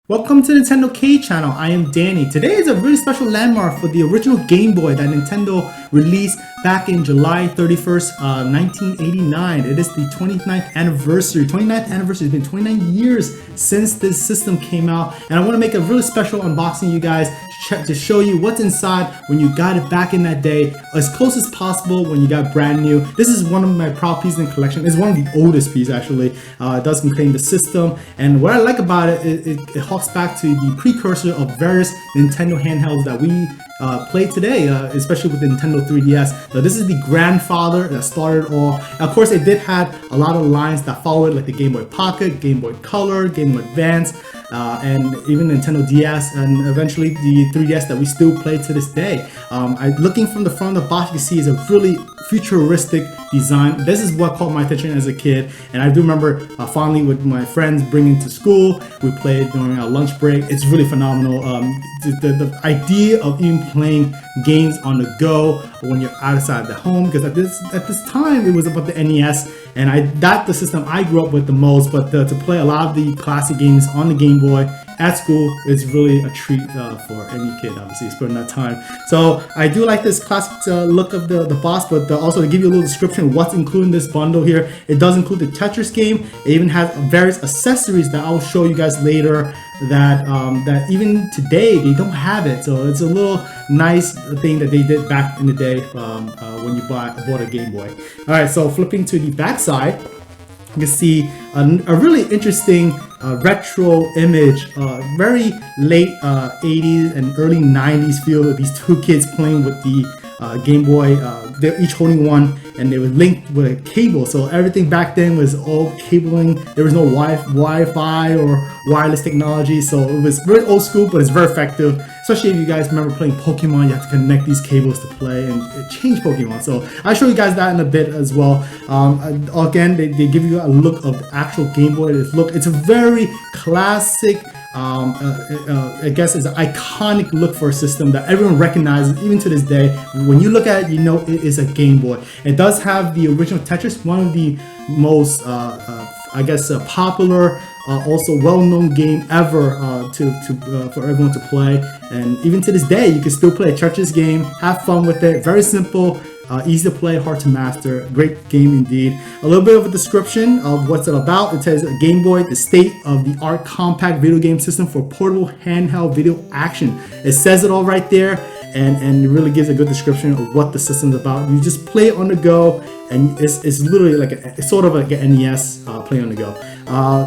Welcome to the NintendoCade channel. I am Danny. Today is a really special landmark for the original Game Boy that Nintendo released back in July 31st, 1989. It is the 29th anniversary. 29th anniversary. It's been 29 years since this system came out, and I want to make a really special unboxing, you guys, to show you what's inside when you got it back in that day, as close as possible when you got brand new. This is one of my proud pieces in the collection. It's one of the oldest pieces, actually. It does contain the system, and what I like about it, it harks back to the precursor of various Nintendo handhelds that we play today, especially with the Nintendo 3DS. So this is the grandfather that started all. Of course, it did have a lot of lines that followed, like the Game Boy Pocket, Game Boy Color, Game Boy Advance, and even Nintendo DS, and eventually the 3DS that we still play to this day. Looking from the front of the box, you can see is a really futuristic design. This is what caught my attention as a kid, and I do remember fondly with my friends bringing to school. We played during our lunch break. It's really phenomenal. The idea of even playing games on the go when you're outside the home, because at this time it was about the NES, and that's the system I grew up with the most. But to play a lot of the classic games on the Game Boy at school is really a treat for any kid, obviously, spending that time. So I do like this classic look of the box, but also to give you a little description of what's included in this bundle here. It does include the Tetris game. It even has various accessories that I'll show you guys later that even today they don't have it. So it's a little nice thing that they did back in the day when you bought a Game Boy. All right, so flipping to the back side, you can see a really interesting retro image, very late 80s and early 90s feel of these two kids playing with the Game Boy. They're each holding one, and they were linked with a cable. So everything back then was all cabling. There was no Wi-Fi or wireless technology, so it was very old school, but it's very effective. Especially if you guys remember playing Pokemon, you have to connect these cables to play and change Pokemon. So I'll show you guys that in a bit as well. Again, they give you a look of the actual Game Boy. It's a very classic, I guess it's an iconic look for a system that everyone recognizes even to this day. When you look at it, you know it is a Game Boy. It does have the original Tetris, one of the most, I guess, popular, also well-known game ever for everyone to play. And even to this day, you can still play a Tetris game, have fun with it. Very simple. Easy to play, hard to master. Great game indeed. A little bit of a description of what's it about. It says Game Boy, the state-of-the-art compact video game system for portable handheld video action. It says it all right there, and it really gives a good description of what the system's about. You just play it on the go, and it's literally like it's sort of like an NES play on the go.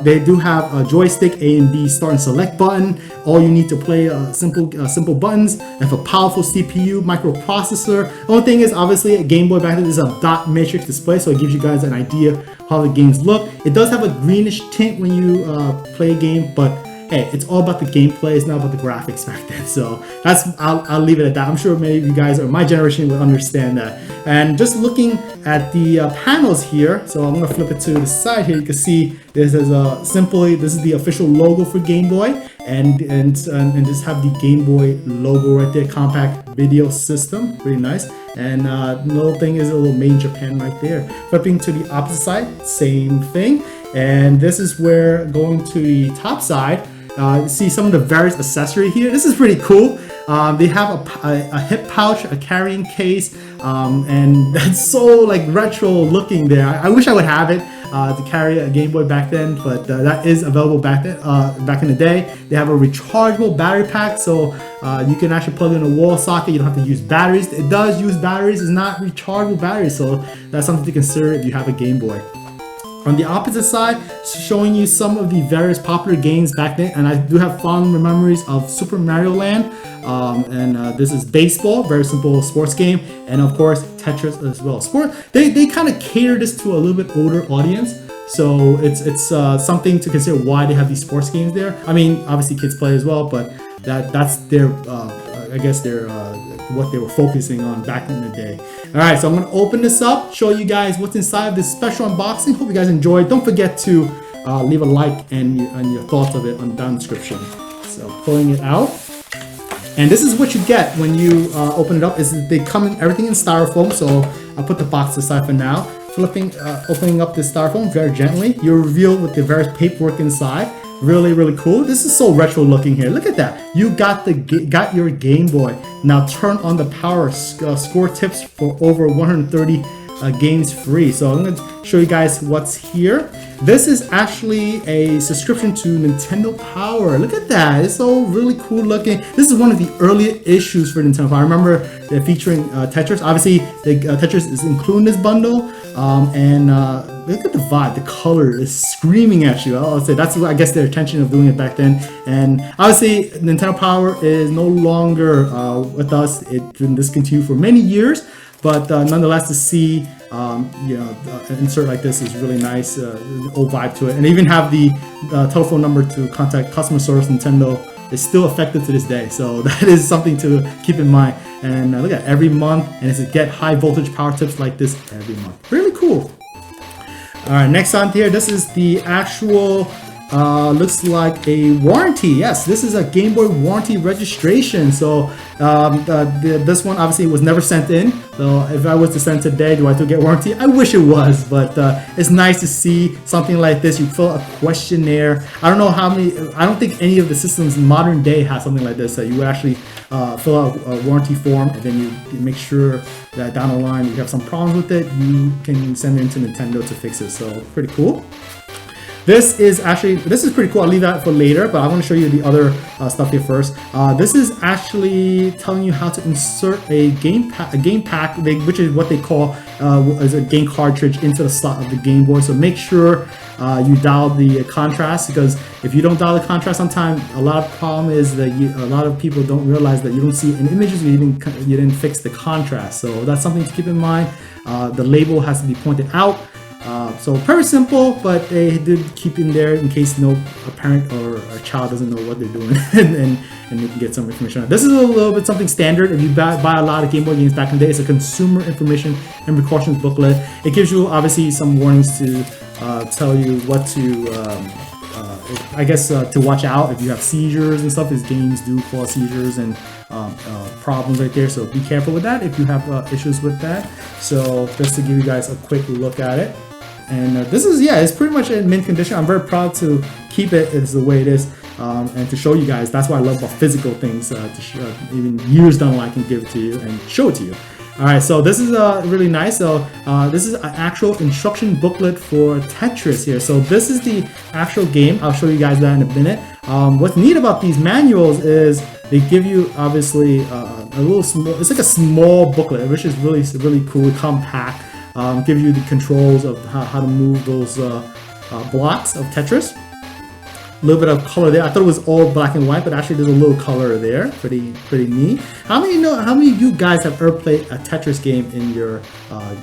They do have a joystick, A and B start and select button. All you need to play simple buttons. They have a powerful CPU, microprocessor. The only thing is, obviously, a Game Boy back then is a dot matrix display, so it gives you guys an idea how the games look. It does have a greenish tint when you play a game, but hey, it's all about the gameplay. It's not about the graphics back then. So I'll leave it at that. I'm sure many of you guys or my generation will understand that. And just looking at the panels here, so I'm gonna flip it to the side here. You can see this is this is the official logo for Game Boy, and just have the Game Boy logo right there. Compact video system, pretty nice. And the little thing is a little made in Japan right there. Flipping to the opposite side, same thing. And this is where, going to the top side, you see some of the various accessories here. This is pretty cool. They have a hip pouch, a carrying case, and that's so like retro looking there. I wish I would have it to carry a Game Boy back then, but that is available back then. Back in the day, they have a rechargeable battery pack, so you can actually plug it in a wall socket. You don't have to use batteries. It does use batteries. It's not rechargeable batteries, so that's something to consider if you have a Game Boy. On the opposite side, showing you some of the various popular games back then, and I do have fond memories of Super Mario Land, this is baseball, very simple sports game, and of course Tetris as well. They kind of cater this to a little bit older audience, so it's something to consider why they have these sports games there. I mean, obviously kids play as well, but that's their I guess their what they were focusing on back in the day. Alright, so I'm going to open this up, show you guys what's inside of this special unboxing. Hope you guys enjoyed. Don't forget to leave a like and your thoughts of it on down in the description. So pulling it out. And this is what you get when you open it up, is they come in everything in styrofoam. So I'll put the box aside for now. opening up the styrofoam very gently. You're revealed with the various paperwork inside. Really cool. This is so retro looking here. Look at that. You got your Game Boy. Now turn on the power. Score tips for over 130 games free. So I'm going to show you guys what's here. This is actually a subscription to Nintendo Power. Look at that. It's so really cool looking. This is one of the earlier issues for Nintendo Power. I remember they're featuring Tetris. Obviously, Tetris is included in this bundle. And look at the vibe. The color is screaming at you. I'll say that's, I guess, their intention of doing it back then. And obviously, Nintendo Power is no longer with us. It's been discontinued for many years. But nonetheless, to see an insert like this is really nice. Old vibe to it, and they even have the telephone number to contact customer service. Nintendo is still effective to this day, so that is something to keep in mind. And look at every month, and it's to get high voltage power tips like this every month. Really cool. All right, next on here, this is the actual. Looks like a warranty. Yes, this is a Game Boy warranty registration. So this one obviously was never sent in. So if I was to send today, do I still get warranty? I wish it was, but it's nice to see something like this. You fill a questionnaire. I don't know how many. I don't think any of the systems in modern day have something like this. So you would actually fill out a warranty form, and then you make sure that down the line you have some problems with it, you can send it into Nintendo to fix it. So pretty cool. This is pretty cool. I'll leave that for later, but I want to show you the other stuff here first. This is actually telling you how to insert a game pack, which is what they call as a game cartridge into the slot of the Game Boy. So make sure you dial the contrast, because if you don't dial the contrast on time, a lot of problem is that a lot of people don't realize that you don't see in images, you didn't fix the contrast. So that's something to keep in mind. The label has to be pointed out. So very simple, but they did keep in there in case a parent or a child doesn't know what they're doing, and you can get some information on it. This is a little bit something standard. If you buy a lot of Game Boy games back in the day, it's a consumer information and precautions booklet. It gives you obviously some warnings to tell you what to, I guess, to watch out if you have seizures and stuff. These games do cause seizures and problems right there. So be careful with that if you have issues with that. So just to give you guys a quick look at it. And this is, it's pretty much in mint condition. I'm very proud to keep it as the way it is, and to show you guys. That's why I love about physical things, to show, even years down the line I can give it to you and show it to you. Alright, so this is really nice. So this is an actual instruction booklet for Tetris here. So this is the actual game. I'll show you guys that in a minute. What's neat about these manuals is they give you obviously a little small, it's like a small booklet, which is really cool, compact. Give you the controls of how to move those blocks of Tetris. A little bit of color there. I thought it was all black and white, but actually there's a little color there. Pretty neat. How many of you guys have ever played a Tetris game in your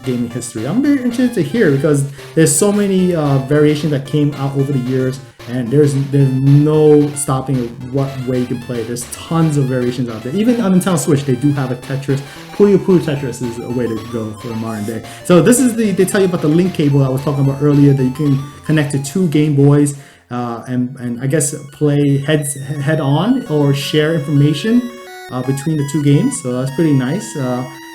gaming history? I'm very interested to hear, because there's so many variations that came out over the years, and there's no stopping what way you can play. There's tons of variations out there. Even on Nintendo Switch, they do have a Tetris. Puyo Tetris is a way to go for the modern day. So this is they tell you about the link cable I was talking about earlier, that you can connect to 2 Game Boys. And I guess play head on or share information between the 2 games. So that's pretty nice.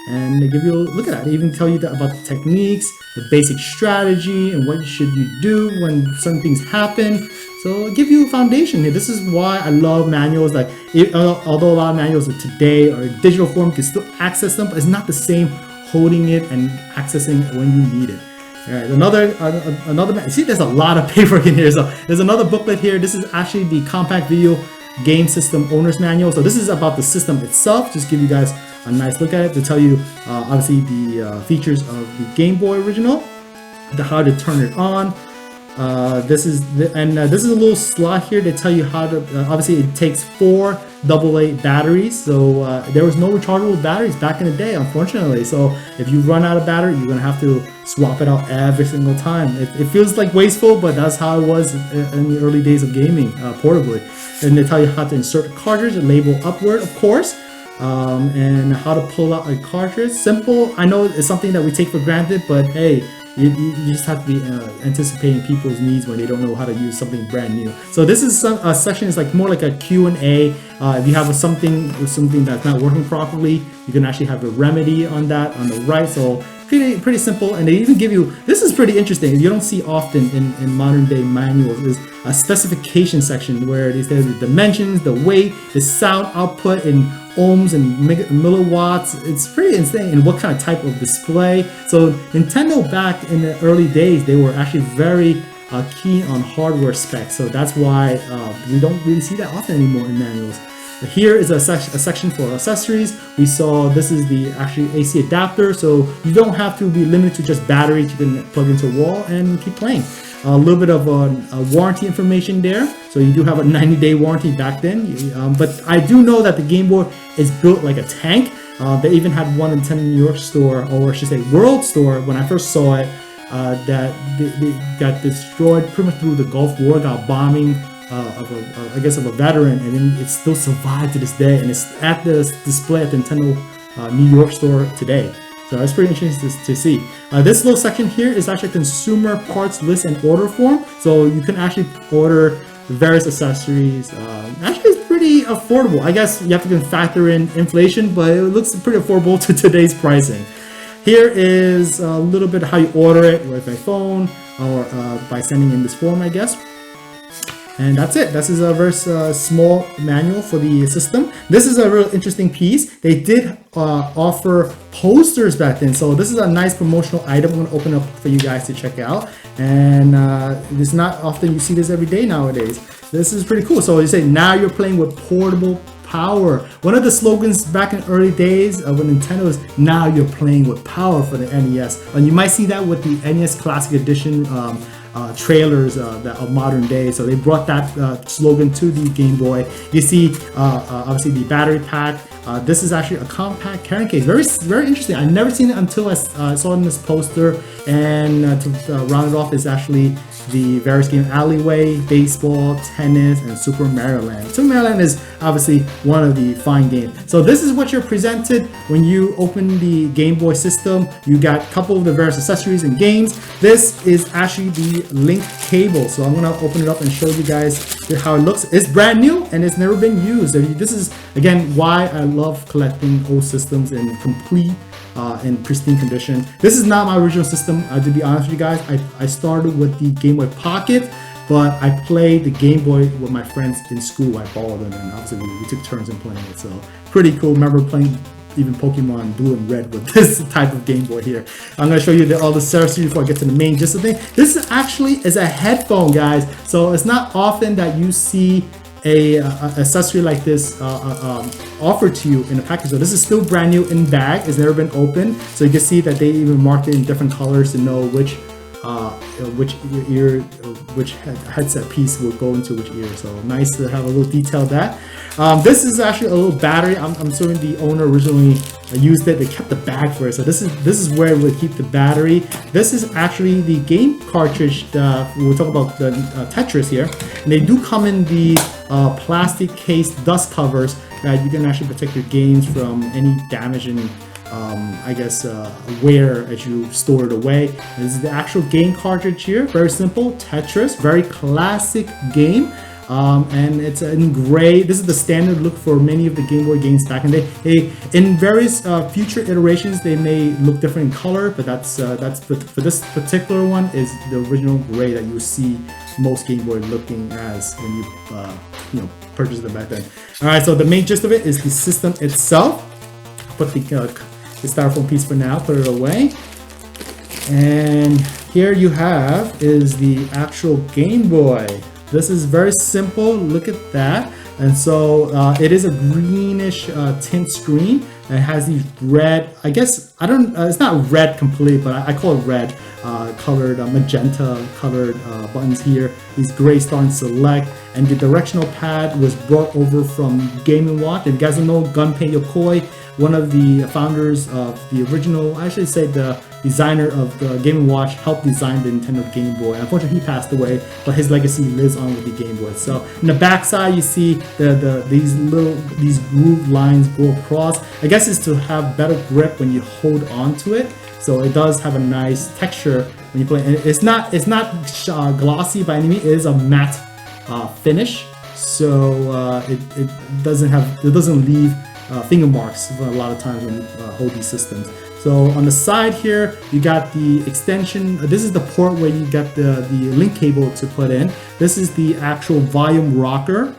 And they give you a look at that. They even tell you about the techniques, the basic strategy, and what should you do when certain things happen. So it'll give you a foundation here. This is why I love manuals. Like, although a lot of manuals are today or in digital form, you can still access them, but it's not the same holding it and accessing it when you need it. Alright, another, see, there's a lot of paperwork in here. So there's another booklet here. This is actually the Compact Video Game System Owner's Manual. So this is about the system itself. Just give you guys a nice look at it to tell you obviously the features of the Game Boy original, how to turn it on. This is a little slot here to tell you how to. Obviously, it takes 4 AA batteries. So there was no rechargeable batteries back in the day, unfortunately. So if you run out of battery, you're gonna have to swap it out every single time. It feels like wasteful, but that's how it was in the early days of gaming portably. And they tell you how to insert a cartridge, and label upward, of course. And how to pull out a cartridge. Simple. I know it's something that we take for granted, but hey, you just have to be anticipating people's needs when they don't know how to use something brand new. So this is a section is like more like a Q&A. If you have something that's not working properly, you can actually have a remedy on that on the right. So pretty simple, and they even give you, this is pretty interesting, you don't see often in modern day manuals, is a specification section where they say the dimensions, the weight, the sound output in ohms and milliwatts. It's pretty insane, and what kind of type of display. So Nintendo back in the early days, they were actually very keen on hardware specs, so that's why we don't really see that often anymore in manuals. Here is a section for accessories. We saw this is the actually AC adapter, so you don't have to be limited to just batteries. You can plug into a wall and keep playing. A little bit of a warranty information there. So you do have a 90-day warranty back then, but I do know that the Game Boy is built like a tank. They even had one in Nintendo New York store, or I should say World store, when I first saw it, that they got destroyed pretty much through the Gulf War, got bombing I guess of a veteran, and then it still survived to this day, and it's at the display at the Nintendo New York store today. So it's pretty interesting to see. This little section here is actually consumer parts list and order form, so you can actually order various accessories. Actually, it's pretty affordable. I guess you have to factor in inflation, but it looks pretty affordable to today's pricing. Here is a little bit how you order it with a phone or by sending in this form, I guess. And that's it. This is a very small manual for the system. This is a real interesting piece. They did offer posters back then, so this is a nice promotional item. I'm going to open up for you guys to check out. And it's not often you see this every day nowadays. This is pretty cool. So you say, now you're playing with portable power. One of the slogans back in early days when Nintendo is, now you're playing with power for the NES. And you might see that with the NES Classic Edition trailers that of modern day. So they brought that slogan to the Game Boy. You see obviously the battery pack. This is actually a compact carrying case. Very interesting. I've never seen it until I saw it in this poster. And to round it off is actually the various games: Alleyway, Baseball, Tennis, and Super Mario Land. Super Mario Land is obviously one of the fine games. So this is what you're presented when you open the Game Boy system. You got a couple of the various accessories and games. This is actually the link cable. So I'm gonna open it up and show you guys how it looks. It's brand new and it's never been used. This is again why I love collecting old systems in complete in pristine condition. This is not my original system, to be honest with you guys. I started with the Game Boy Pocket, but I played the Game Boy with my friends in school. I borrowed them, and obviously we took turns in playing it. So pretty cool. Remember playing even Pokemon Blue and Red with this type of Game Boy here. I'm going to show you all the accessories before I get to the main gist of the thing. This is a headphone, guys. So it's not often that you see a accessory like this offered to you in a package. So this is still brand new in bag. It's never been opened. So you can see that they even marked it in different colors to know which headset piece will go into which ear. So nice to have a little detail of that. This is actually a little battery. I'm assuming the owner originally used it. They kept the bag for it. So this is where we keep the battery. This is actually the game cartridge. We'll talk about the Tetris here. And they do come in the plastic case dust covers that you can actually protect your games from any damage and I guess wear as you store it away. This is the actual game cartridge here. Very simple. Tetris, very classic game. And it's in gray. This is the standard look for many of the Game Boy games back in the day. In various future iterations, they may look different in color, but that's for this particular one is the original gray that you see most Game Boy looking as when you purchase them back then. All right, so the main gist of it is the system itself. Put the styrofoam piece for now. Put it away. And here you have is the actual Game Boy. This is very simple. Look at that. And so it is a greenish tint screen. And it has these red, I guess, it's not red completely, but I call it red colored, magenta colored buttons here. These gray starting select. And the directional pad was brought over from Game & Watch. If you guys don't know, Gunpei Yokoi, one of the founders of the original, I should say the designer of the Game & Watch, helped design the Nintendo Game Boy. Unfortunately, he passed away, but his legacy lives on with the Game Boy. So in the back side, you see these groove lines go across. I guess it's to have better grip when you hold on to it. So it does have a nice texture when you play. It's not glossy by any means. It is a matte finish, so it doesn't leave finger marks a lot of times when you hold these systems. So on the side here, you got the extension. This is the port where you got the link cable to put in. This is the actual volume rocker.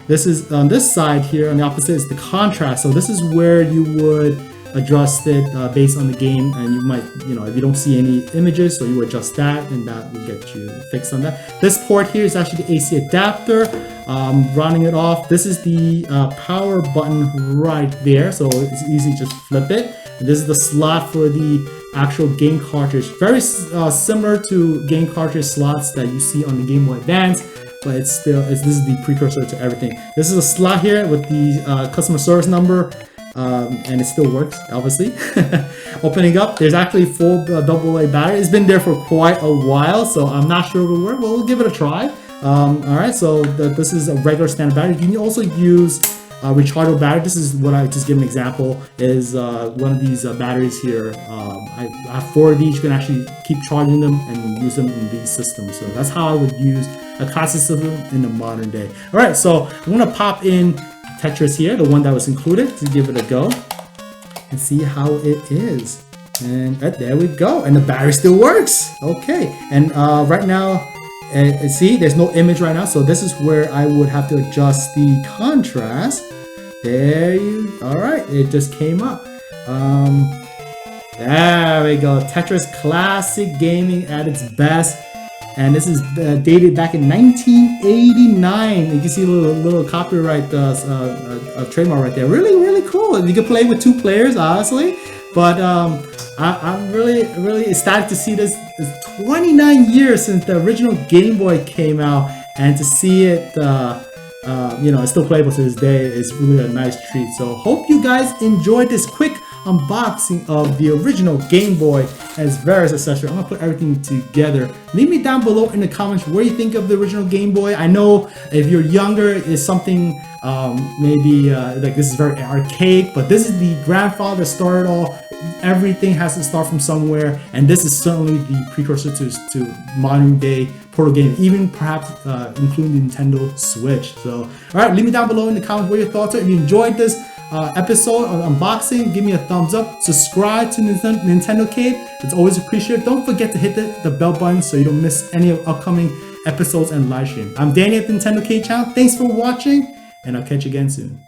This is on this side here, on the opposite is the contrast. So this is where you would adjust it based on the game, and you might, if you don't see any images, so you adjust that, and that will get you fixed on that. This port here is actually the AC adapter. Rounding it off, this is the power button right there, so it's easy, just flip it. And this is the slot for the actual game cartridge. Very similar to game cartridge slots that you see on the Game Boy Advance, but this is the precursor to everything. This is a slot here with the customer service number. And it still works, obviously. Opening up, there's actually full AA battery. It's been there for quite a while, so I'm not sure if it will work, but we'll give it a try. Alright, so this is a regular standard battery. You can also use rechargeable battery. This is what I just give an example, is one of these batteries here. I have 4 of these. You can actually keep charging them and use them in these systems. So that's how I would use a classic system in the modern day. Alright, so I'm going to pop in Tetris here, the one that was included, to give it a go and see how it is. And there we go, and the battery still works. Okay, and right now, see, there's no image right now, so this is where I would have to adjust the contrast. All right, it just came up. There we go, Tetris classic gaming at its best. And this is dated back in 1989. You can see a little copyright trademark right there. Really, really cool. You can play with 2 players, honestly. But I'm really ecstatic to see this. It's 29 years since the original Game Boy came out, and to see it, it's still playable to this day is really a nice treat. So hope you guys enjoyed this quick unboxing of the original Game Boy and its various accessories. I'm gonna put everything together. Leave me down below in the comments what you think of the original Game Boy. I know if you're younger, it's something maybe like this is very archaic, but this is the grandfather that started all. Everything has to start from somewhere, and this is certainly the precursor to modern day portable gaming, even perhaps including the Nintendo Switch. So, all right, leave me down below in the comments what your thoughts are. If you enjoyed this episode of unboxing, give me a thumbs up, subscribe to NintendoCade, it's always appreciated. Don't forget to hit the bell button so you don't miss any of upcoming episodes and live stream. I'm Danny at the NintendoCade channel. Thanks for watching, and I'll catch you again soon.